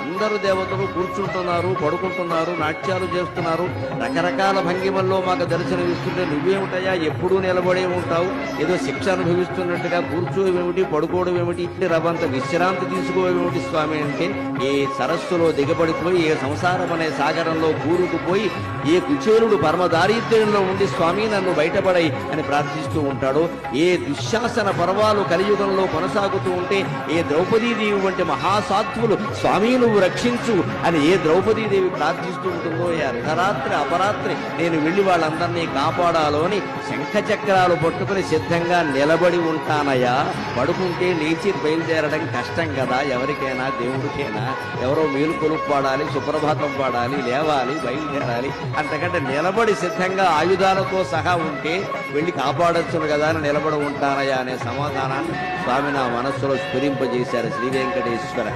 అందరు దేవతలు కూర్చుంటున్నారు, పడుకుంటున్నారు, నాట్యాలు చేస్తున్నారు, రకరకాల భంగిమల్లో మాకు దర్శనమిస్తుంటే నువ్వేమిటయా ఎప్పుడూ నిలబడే ఉంటావు, ఏదో శిక్ష అనుభవిస్తున్నట్టుగా కూర్చోవేమిటి, పడుకోవడం ఏమిటి, రవంత విశ్రాంతి తీసుకోవేమిటి స్వామి అంటే, ఏ సరస్సులో దిగబడిపోయి ఏ సంసారం అనే సాగరంలో కూరుకుపోయి ఏ కుచేలుడు పరమ దారిద్ర్యంలో ఉండి స్వామి నన్ను బయటపడై అని ప్రార్థిస్తూ ఉంటాడో, ఏ దుశ్శాసన పర్వాలు కలియుగంలో కొనసాగుతూ ఉంటే ఏ ద్రౌపదీదేవి వంటి మహాసాత్వులు స్వామి నువ్వు రక్షించు అని ఏ ద్రౌపదీదేవి ప్రార్థిస్తూ ఉంటుందో, ఏ అర్ధరాత్రి అపరాత్రి నేను వెళ్లి వాళ్ళందరినీ కాపాడాలో అని శంఖచక్రాలు పట్టుకుని సిద్ధంగా నిలబడి ఉంటానయ్యా. పడుకుంటే లేచి బయలుదేరడం కష్టం కదా, ఎవరికైనా దేవుడికైనా. ఎవరో మేలుకొలుపు పాడాలి, సుప్రభాతం పాడాలి, లేవాలి, బయలుదేరాలి. అంతకంటే నిలబడి సిద్ధంగా ఆయుధాలతో సహా ఉంటే వెళ్ళి కాపాడొచ్చును కదా అని నిలబడి ఉంటానయ్యా అనే సమాధానాన్ని స్వామి నా మనస్సులో స్ఫురింపజేశారు శ్రీ వెంకటేశ్వర.